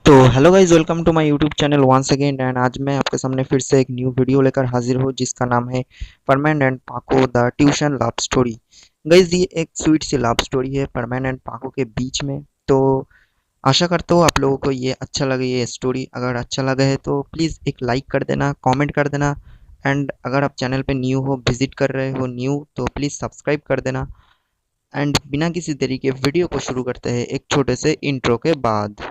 तो hello guys, welcome to my YouTube channel once again. And आज मैं आपके सामने फिर से एक न्यू वीडियो लेकर हाजिर हूँ जिसका नाम है परमैन एंड पाको the tuition love story. Guys, ये एक स्वीट सी लव स्टोरी है परमैन एंड पाको के बीच में। तो आशा करता हूँ आप लोगों को ये अच्छा लगे। ये स्टोरी अगर अच्छा लगा है तो प्लीज़ एक लाइक कर देना, कॉमेंट कर देना। एंड अगर आप चैनल पे न्यू हो, विजिट कर रहे हो न्यू, तो प्लीज़ सब्सक्राइब कर देना। एंड बिना किसी देरी के वीडियो को शुरू करते हैं एक छोटे से इंट्रो के बाद।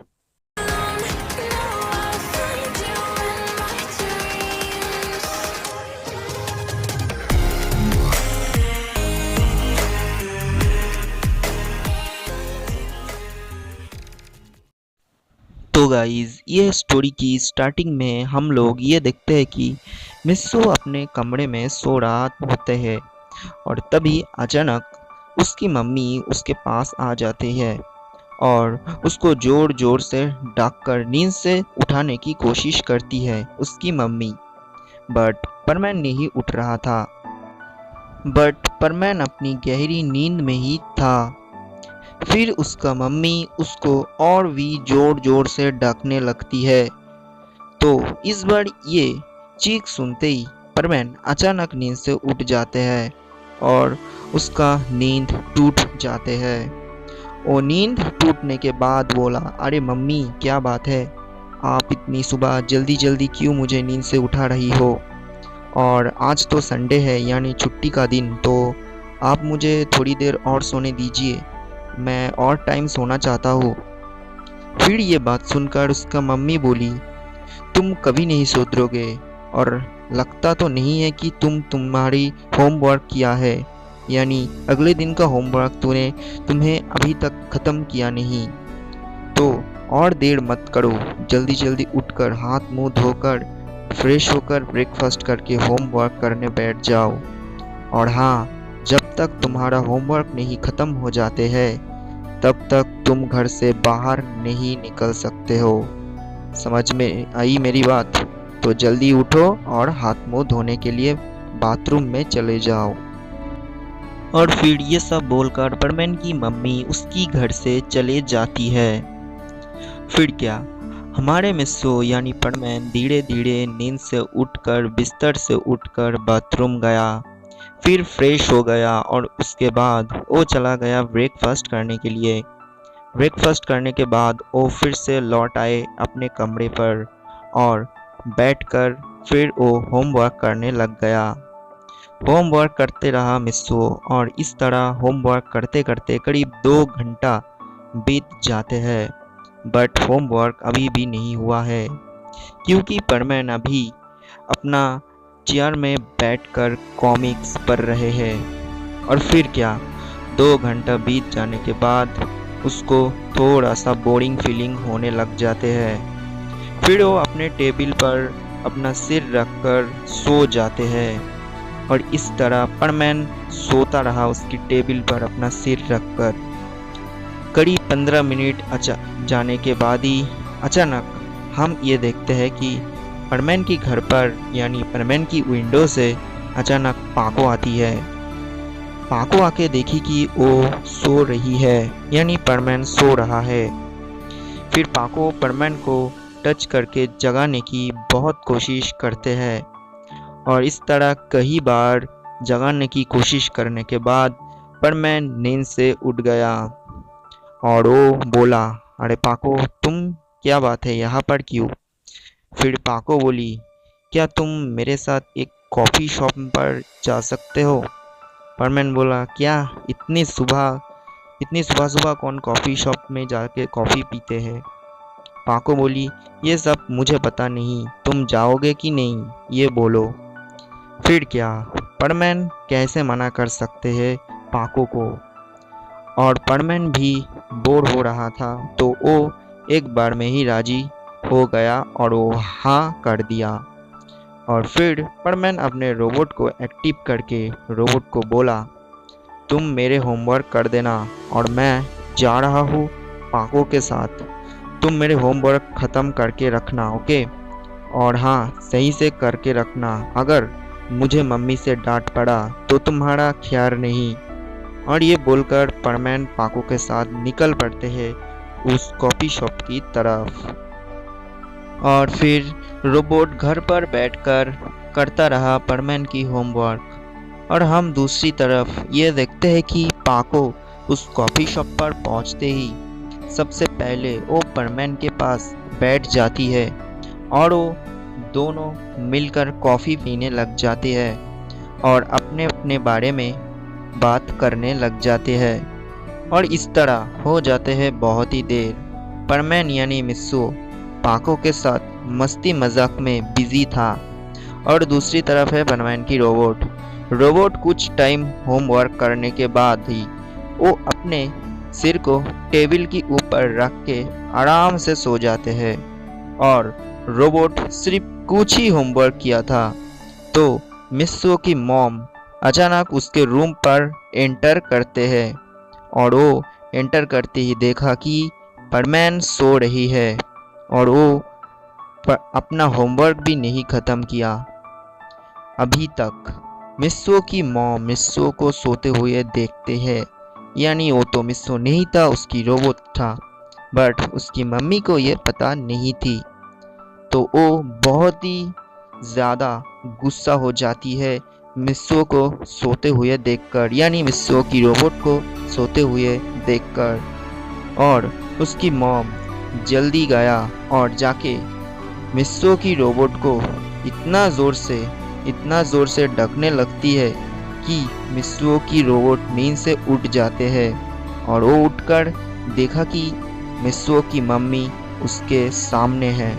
तो गाइज, ये स्टोरी की स्टार्टिंग में हम लोग ये देखते हैं कि मिस्सो अपने कमरे में सो रहा होते हैं और तभी अचानक उसकी मम्मी उसके पास आ जाती है और उसको ज़ोर ज़ोर से डांट कर नींद से उठाने की कोशिश करती है उसकी मम्मी। बट परमैन नहीं उठ रहा था। बट परमैन अपनी गहरी नींद में ही था। फिर उसका मम्मी उसको और भी जोर जोर से डांटने लगती है। तो इस बार ये चीख सुनते ही परमैन अचानक नींद से उठ जाते हैं और उसका नींद टूट जाते हैं। वो नींद टूटने के बाद बोला, अरे मम्मी, क्या बात है? आप इतनी सुबह जल्दी जल्दी क्यों मुझे नींद से उठा रही हो? और आज तो संडे है, यानी छुट्टी का दिन, तो आप मुझे थोड़ी देर और सोने दीजिए। मैं और टाइम सोना चाहता हूँ। फिर ये बात सुनकर उसका मम्मी बोली, तुम कभी नहीं सुधरोगे और लगता तो नहीं है कि तुम्हारी होमवर्क किया है, यानी अगले दिन का होमवर्क तुम्हें अभी तक ख़त्म किया नहीं। तो और देर मत करो, जल्दी जल्दी उठकर हाथ मुंह धोकर फ्रेश होकर ब्रेकफास्ट करके होमवर्क करने बैठ जाओ। और हाँ, जब तक तुम्हारा होमवर्क नहीं ख़त्म हो जाते हैं तब तक तुम घर से बाहर नहीं निकल सकते हो। समझ में आई मेरी बात? तो जल्दी उठो और हाथ मुंह धोने के लिए बाथरूम में चले जाओ। और फिर ये सब बोलकर परमैन की मम्मी उसकी घर से चले जाती है। फिर क्या, हमारे मिस्सो यानी परमैन धीरे धीरे नींद से उठकर बिस्तर से उठकर बाथरूम गया, फिर फ्रेश हो गया और उसके बाद वो चला गया ब्रेकफास्ट करने के लिए। ब्रेकफास्ट करने के बाद वो फिर से लौट आए अपने कमरे पर और बैठकर फिर वो होमवर्क करने लग गया। होमवर्क करते रहा मिस्सो और इस तरह होमवर्क करते करते करीब 2 घंटा बीत जाते हैं। बट होमवर्क अभी भी नहीं हुआ है क्योंकि परमैन अभी अपना चेयर में बैठकर कॉमिक्स पढ़ रहे हैं। और फिर क्या, 2 घंटा बीत जाने के बाद उसको थोड़ा सा बोरिंग फीलिंग होने लग जाते हैं। फिर वो अपने टेबल पर अपना सिर रखकर सो जाते हैं और इस तरह परमैन सोता रहा उसकी टेबल पर अपना सिर रखकर। करीब 15 मिनट जाने के बाद ही अचानक हम ये देखते हैं कि परमैन की घर पर यानी परमैन की विंडो से अचानक पाको आती है। पाको आके देखी कि वो सो रही है, यानी परमैन सो रहा है। फिर पाको परमैन को टच करके जगाने की बहुत कोशिश करते हैं और इस तरह कई बार जगाने की कोशिश करने के बाद परमैन नींद से उठ गया और वो बोला, अरे पाको, तुम, क्या बात है, यहाँ पर क्यों? फिर पाको बोली, क्या तुम मेरे साथ एक कॉफ़ी शॉप पर जा सकते हो? परमैन बोला, क्या इतनी सुबह सुबह कौन कॉफ़ी शॉप में जाके कॉफ़ी पीते हैं? पाको बोली, ये सब मुझे पता नहीं, तुम जाओगे कि नहीं, ये बोलो। फिर क्या, परमैन कैसे मना कर सकते हैं पाको को? और परमैन भी बोर हो रहा था तो वो एक बार में ही राजी हो गया और वो हाँ कर दिया। और फिर परमैन अपने रोबोट को एक्टिव करके रोबोट को बोला, तुम मेरे होमवर्क कर देना और मैं जा रहा हूँ पाको के साथ। तुम मेरे होमवर्क ख़त्म करके रखना, ओके? और हाँ, सही से करके रखना, अगर मुझे मम्मी से डांट पड़ा तो तुम्हारा ख्याल नहीं। और ये बोलकर परमैन पाको के साथ निकल पड़ते हैं उस कॉफ़ी शॉप की तरफ। और फिर रोबोट घर पर बैठकर करता रहा परमैन की होमवर्क। और हम दूसरी तरफ ये देखते हैं कि पाको उस कॉफ़ी शॉप पर पहुंचते ही सबसे पहले वो परमैन के पास बैठ जाती है और वो दोनों मिलकर कॉफ़ी पीने लग जाते हैं और अपने अपने बारे में बात करने लग जाते हैं। और इस तरह हो जाते हैं बहुत ही देर। परमैन यानी मिस्सू पाको के साथ मस्ती मजाक में बिजी था और दूसरी तरफ है परमैन की रोबोट। रोबोट कुछ टाइम होमवर्क करने के बाद ही वो अपने सिर को टेबल के ऊपर रख के आराम से सो जाते हैं। और रोबोट सिर्फ कुछ ही होमवर्क किया था तो मिस्सू की मॉम अचानक उसके रूम पर एंटर करते हैं और वो एंटर करते ही देखा कि परमैन सो रही है और वो अपना होमवर्क भी नहीं ख़त्म किया अभी तक। मिस्सू की मॉम मिस्सू को सोते हुए देखते हैं, यानी वो तो मिस्सू नहीं था, उसकी रोबोट था, बट उसकी मम्मी को ये पता नहीं थी। तो वो बहुत ही ज़्यादा गुस्सा हो जाती है मिस्सू को सोते हुए देखकर, यानी मिस्सू की रोबोट को सोते हुए देखकर। और उसकी मॉम जल्दी गया और जाके मिस्सू की रोबोट को इतना ज़ोर से ढकने लगती है कि मिस्सू की रोबोट नींद से उठ जाते हैं और वो उठकर देखा कि मिस्सू की मम्मी उसके सामने है।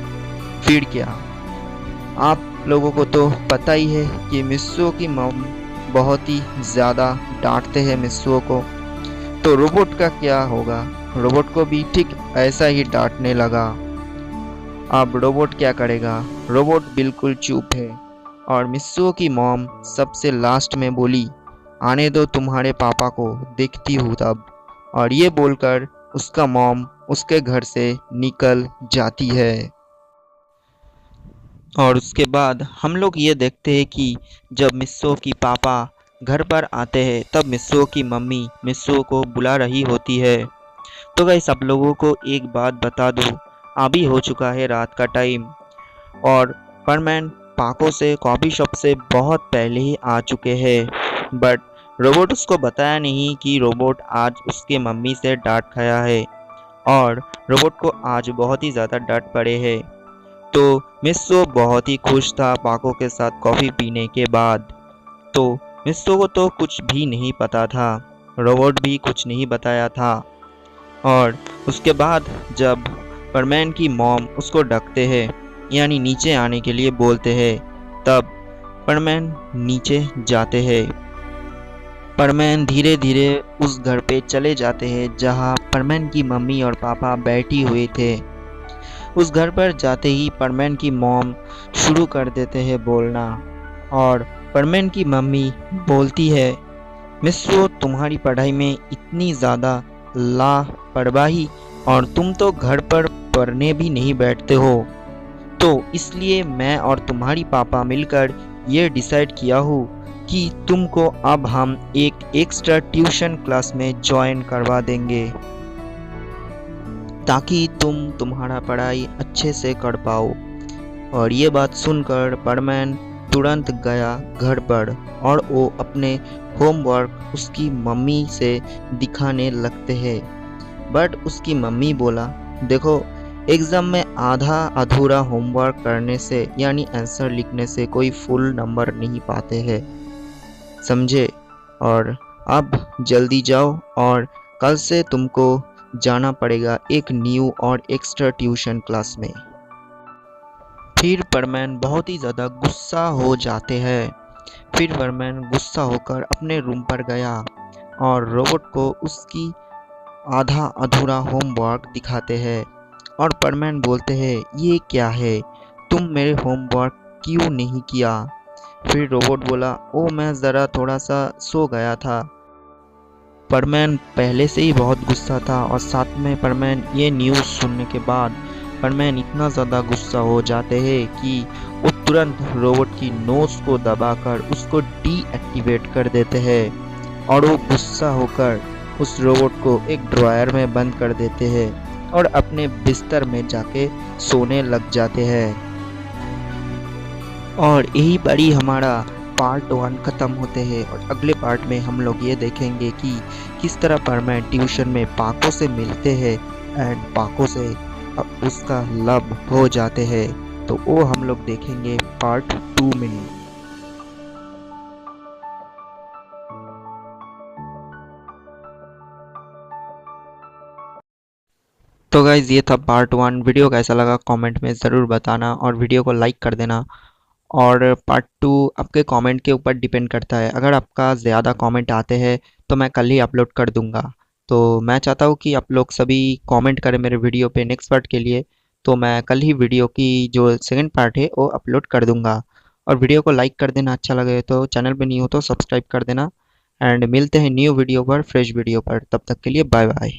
फिर क्या, आप लोगों को तो पता ही है कि मिस्सू की मॉम बहुत ही ज़्यादा डांटते हैं मिस्सू को, तो रोबोट का क्या होगा, रोबोट को भी ठीक ऐसा ही डांटने लगा। अब रोबोट क्या करेगा, रोबोट बिल्कुल चुप है और मिस्सू की मॉम सबसे लास्ट में बोली, आने दो तुम्हारे पापा को, देखती हूँ तब। और ये बोलकर उसका मॉम उसके घर से निकल जाती है। और उसके बाद हम लोग ये देखते हैं कि जब मिस्सू की पापा घर पर आते हैं तब मिस्सू की मम्मी मिस्सू को बुला रही होती है। तो गाइस आप लोगों को एक बात बता दूँ, अभी हो चुका है रात का टाइम और परमैन पाको से कॉफ़ी शॉप से बहुत पहले ही आ चुके हैं, बट रोबोट उसको बताया नहीं कि रोबोट आज उसके मम्मी से डांट खाया है और रोबोट को आज बहुत ही ज़्यादा डांट पड़े है। तो मिस्सू बहुत ही खुश था पाको के साथ कॉफ़ी पीने के बाद। तो मिस्सू को तो कुछ भी नहीं पता था, रोबोट भी कुछ नहीं बताया था। और उसके बाद जब परमैन की मॉम उसको डकते हैं, यानी नीचे आने के लिए बोलते हैं, तब परमैन नीचे जाते हैं। परमैन धीरे धीरे उस घर पे चले जाते हैं जहाँ परमैन की मम्मी और पापा बैठी हुए थे। उस घर पर जाते ही परमैन की मॉम शुरू कर देते हैं बोलना और परमैन की मम्मी बोलती है, मिस्सू तुम्हारी पढ़ाई में इतनी ज़्यादा लापरवाही और तुम तो घर पर पढ़ने भी नहीं बैठते हो, तो इसलिए मैं और तुम्हारी पापा मिलकर ये डिसाइड किया हूँ कि तुमको अब हम एक एक्स्ट्रा ट्यूशन क्लास में ज्वाइन करवा देंगे ताकि तुम तुम्हारा पढ़ाई अच्छे से कर पाओ। और ये बात सुनकर परमैन तुरंत गया घर पर और वो अपने होमवर्क उसकी मम्मी से दिखाने लगते हैं। बट उसकी मम्मी बोला, देखो एग्ज़ाम में आधा अधूरा होमवर्क करने से यानी आंसर लिखने से कोई फुल नंबर नहीं पाते हैं, समझे। और अब जल्दी जाओ और कल से तुमको जाना पड़ेगा एक न्यू और एक्स्ट्रा ट्यूशन क्लास में। फिर परमैन बहुत ही ज़्यादा गुस्सा हो जाते हैं। फिर परमैन गुस्सा होकर अपने रूम पर गया और रोबोट को उसकी आधा अधूरा होमवर्क दिखाते हैं और परमैन बोलते हैं, ये क्या है, तुम मेरे होमवर्क क्यों नहीं किया। फिर रोबोट बोला, ओ मैं ज़रा थोड़ा सा सो गया था। परमैन पहले से ही बहुत गुस्सा था और साथ में परमैन ये न्यूज़ सुनने के बाद परमैन इतना ज़्यादा गुस्सा हो जाते हैं कि वो तुरंत रोबोट की नोज़ को दबाकर उसको डीएक्टिवेट कर देते हैं और वो गुस्सा होकर उस रोबोट को एक ड्रॉयर में बंद कर देते हैं और अपने बिस्तर में जाके सोने लग जाते हैं। और यही बड़ी हमारा पार्ट 1 ख़त्म होते हैं और अगले पार्ट में हम लोग ये देखेंगे कि किस तरह परमैन ट्यूशन में पाको से मिलते हैं एंड पाको से उसका लव हो जाते हैं। तो वो हम लोग देखेंगे पार्ट 2 में। तो गाइज़ ये था पार्ट 1। वीडियो कैसा लगा कमेंट में ज़रूर बताना और वीडियो को लाइक कर देना। और पार्ट 2 आपके कमेंट के ऊपर डिपेंड करता है। अगर आपका ज़्यादा कमेंट आते हैं तो मैं कल ही अपलोड कर दूंगा। तो मैं चाहता हूँ कि आप लोग सभी कमेंट करें मेरे वीडियो पे नेक्स्ट पार्ट के लिए। तो मैं कल ही वीडियो की जो सेकंड पार्ट है वो अपलोड कर दूंगा। और वीडियो को लाइक कर देना, अच्छा लगे तो चैनल पे नहीं हो तो सब्सक्राइब कर देना। एंड मिलते हैं न्यू वीडियो पर, फ्रेश वीडियो पर। तब तक के लिए बाय बाय।